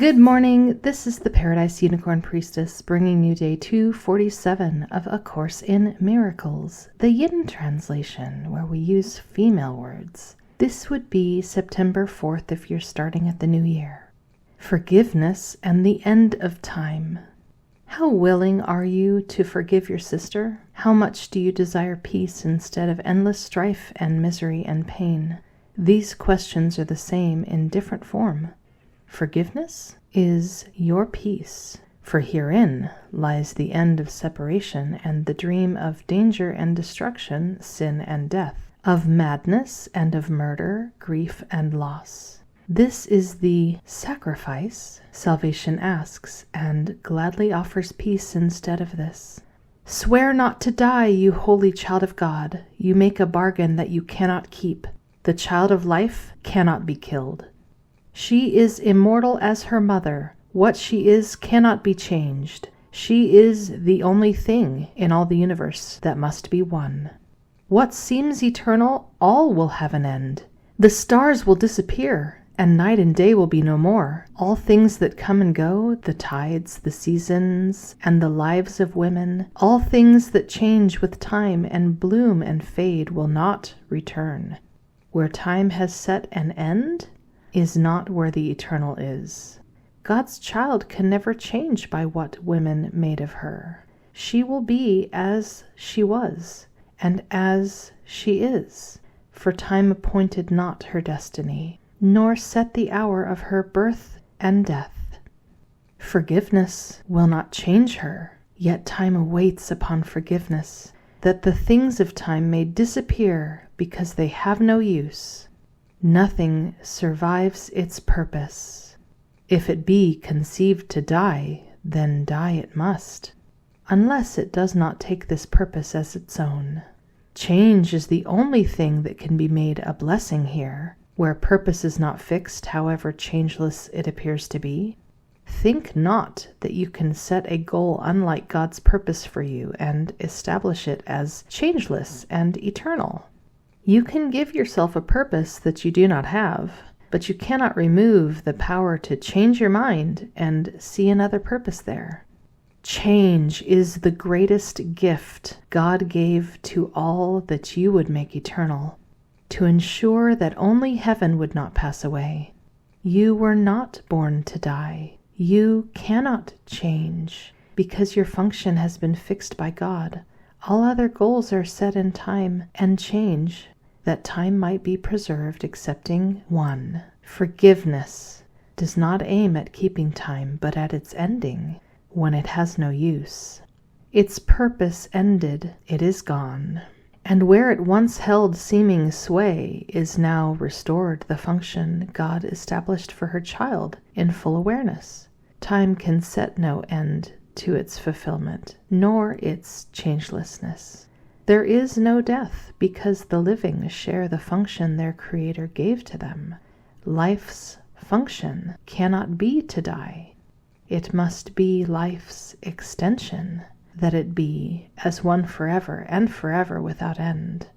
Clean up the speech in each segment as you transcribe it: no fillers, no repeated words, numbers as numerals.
Good morning, this is the Paradise Unicorn Priestess bringing you day 247 of A Course in Miracles, the Yin translation, where we use female words. This would be September 4th if you're starting at the new year. Forgiveness and the end of time. How willing are you to forgive your sister? How much do you desire peace instead of endless strife and misery and pain? These questions are the same in different form. Forgiveness is your peace, for herein lies the end of separation and the dream of danger and destruction, sin and death, of madness and of murder, grief and loss. This is the sacrifice salvation asks and gladly offers peace instead of this. Swear not to die, you holy child of God. You make a bargain that you cannot keep. The child of life cannot be killed. She is immortal as her mother. What she is cannot be changed. She is the only thing in all the universe that must be one. What seems eternal, all will have an end. The stars will disappear, and night and day will be no more. All things that come and go, the tides, the seasons, and the lives of women, all things that change with time and bloom and fade will not return. Where time has set an end is not where the eternal is. God's child can never change by what women made of her. She will be as she was, and as she is, for time appointed not her destiny, nor set the hour of her birth and death. Forgiveness will not change her, yet time awaits upon forgiveness, that the things of time may disappear because they have no use. Nothing survives its purpose. If it be conceived to die, then die it must, unless it does not take this purpose as its own. Change is the only thing that can be made a blessing here, where purpose is not fixed, however changeless it appears to be. Think not that you can set a goal unlike God's purpose for you and establish it as changeless and eternal. You can give yourself a purpose that you do not have, but you cannot remove the power to change your mind and see another purpose there. Change is the greatest gift God gave to all that you would make eternal, to ensure that only heaven would not pass away. You were not born to die. You cannot change, because your function has been fixed by God. All other goals are set in time and change, that time might be preserved excepting one. Forgiveness does not aim at keeping time, but at its ending, when it has no use. Its purpose ended, it is gone. And where it once held seeming sway is now restored the function God established for her child in full awareness. Time can set no end to its fulfillment, nor its changelessness. There is no death because the living share the function their Creator gave to them. Life's function cannot be to die. It must be life's extension, that it be as one forever and forever without end.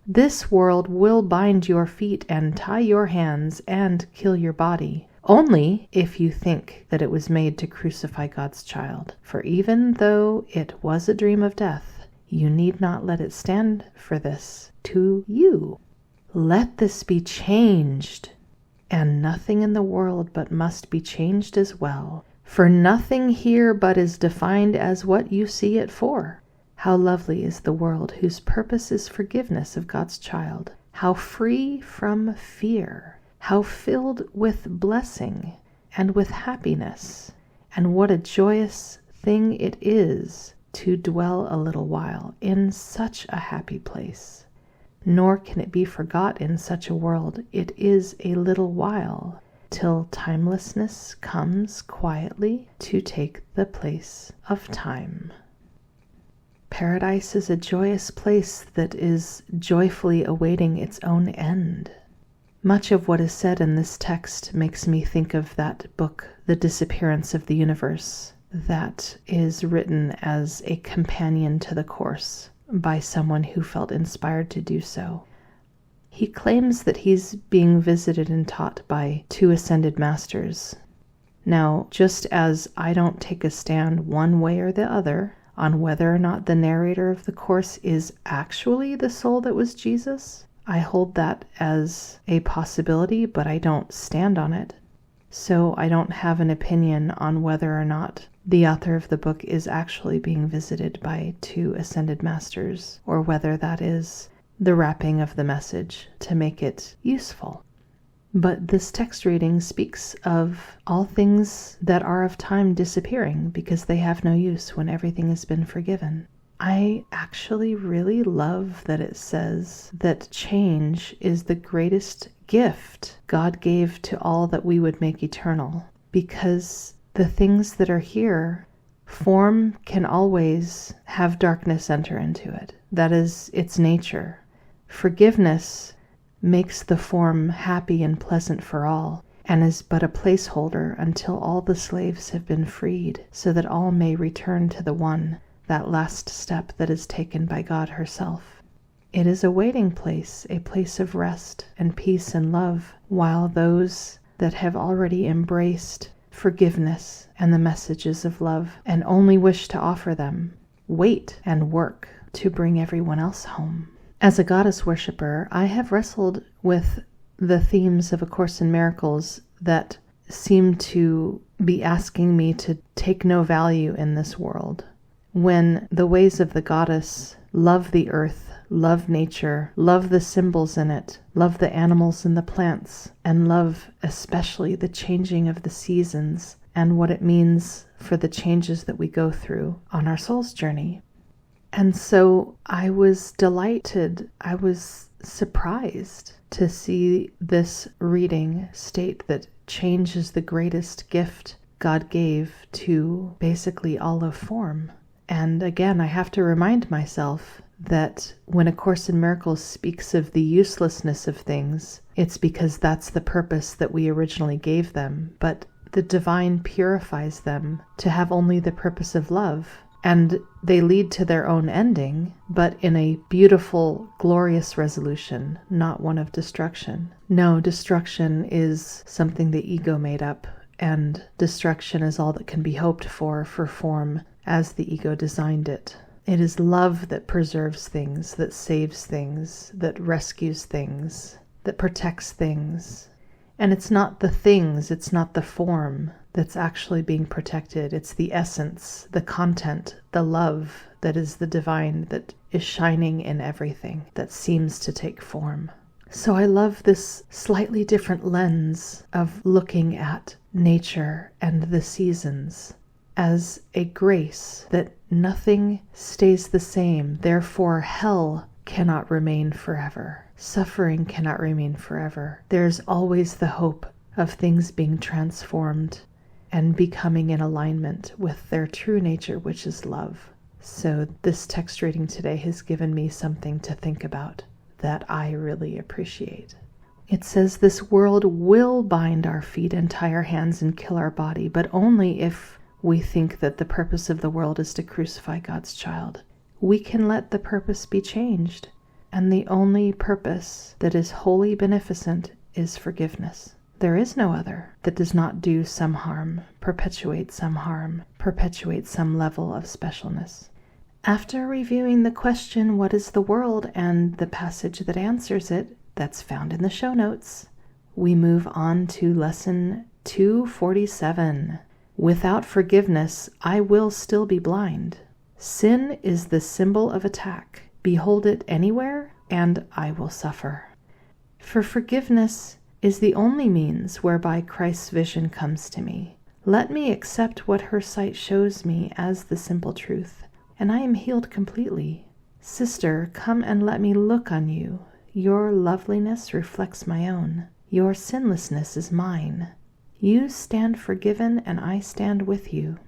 This world will bind your feet and tie your hands and kill your body, only if you think that it was made to crucify God's child. For even though it was a dream of death, you need not let it stand for this to you. Let this be changed, and nothing in the world but must be changed as well. For nothing here but is defined as what you see it for. How lovely is the world whose purpose is forgiveness of God's child. How free from fear. How filled with blessing and with happiness. And what a joyous thing it is to dwell a little while in such a happy place. Nor can it be forgot in such a world. It is a little while, till timelessness comes quietly to take the place of time. Paradise is a joyous place that is joyfully awaiting its own end. Much of what is said in this text makes me think of that book, The Disappearance of the Universe, that is written as a companion to the Course by someone who felt inspired to do so. He claims that he's being visited and taught by two ascended masters Now, just as I don't take a stand one way or the other on whether or not the narrator of the Course is actually the soul that was Jesus, I hold that as a possibility, but I don't stand on it. So I don't have an opinion on whether or not the author of the book is actually being visited by two ascended masters, or whether that is the wrapping of the message to make it useful. But this text reading speaks of all things that are of time disappearing because they have no use when everything has been forgiven. I actually really love that it says that change is the greatest gift God gave to all that we would make eternal, because the things that are here, form can always have darkness enter into it. That is its nature. Forgiveness makes the form happy and pleasant for all, and is but a placeholder until all the slaves have been freed, so that all may return to the one, that last step that is taken by God herself. It is a waiting place, a place of rest and peace and love, while those that have already embraced forgiveness and the messages of love and only wish to offer them, wait and work to bring everyone else home. As a goddess worshiper, I have wrestled with the themes of A Course in Miracles that seem to be asking me to take no value in this world, when the ways of the goddess love the earth, love nature, love the symbols in it, love the animals and the plants, and love especially the changing of the seasons and what it means for the changes that we go through on our soul's journey. And so I was delighted, I was surprised to see this reading state that change is the greatest gift God gave to basically all of form. And again, I have to remind myself that when A Course in Miracles speaks of the uselessness of things, it's because that's the purpose that we originally gave them. But the divine purifies them to have only the purpose of love. And they lead to their own ending, but in a beautiful, glorious resolution, not one of destruction. No, destruction is something the ego made up, and destruction is all that can be hoped for form as the ego designed it. It is love that preserves things, that saves things, that rescues things, that protects things. And it's not the things, it's not the form that's actually being protected. It's the essence, the content, the love that is the divine, that is shining in everything that seems to take form. So I love this slightly different lens of looking at nature and the seasons as a grace, that nothing stays the same. Therefore, hell cannot remain forever. Suffering cannot remain forever. There's always the hope of things being transformed and becoming in alignment with their true nature, which is love. So this text reading today has given me something to think about that I really appreciate. It says this world will bind our feet and tie our hands and kill our body, but only if we think that the purpose of the world is to crucify God's child. We can let the purpose be changed, and the only purpose that is wholly beneficent is forgiveness. There is no other that does not do some harm, perpetuate some level of specialness. After reviewing the question, what is the world, and the passage that answers it, that's found in the show notes, we move on to lesson 247. Without forgiveness, I will still be blind. Sin is the symbol of attack. Behold it anywhere, and I will suffer. For forgiveness is the only means whereby Christ's vision comes to me. Let me accept what her sight shows me as the simple truth, and I am healed completely. Sister, come and let me look on you. Your loveliness reflects my own. Your sinlessness is mine. You stand forgiven, and I stand with you.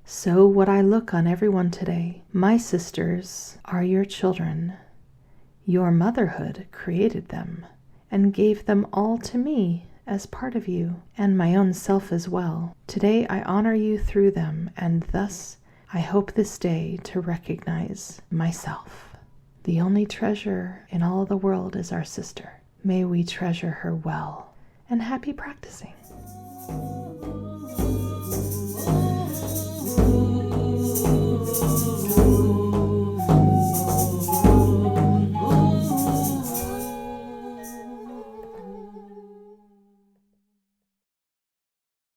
So would I look on everyone today. My sisters are your children. Your motherhood created them and gave them all to me as part of you, and my own self as well. Today I honor you through them, and thus I hope this day to recognize myself. The only treasure in all the world is our sister. May we treasure her well, and happy practicing.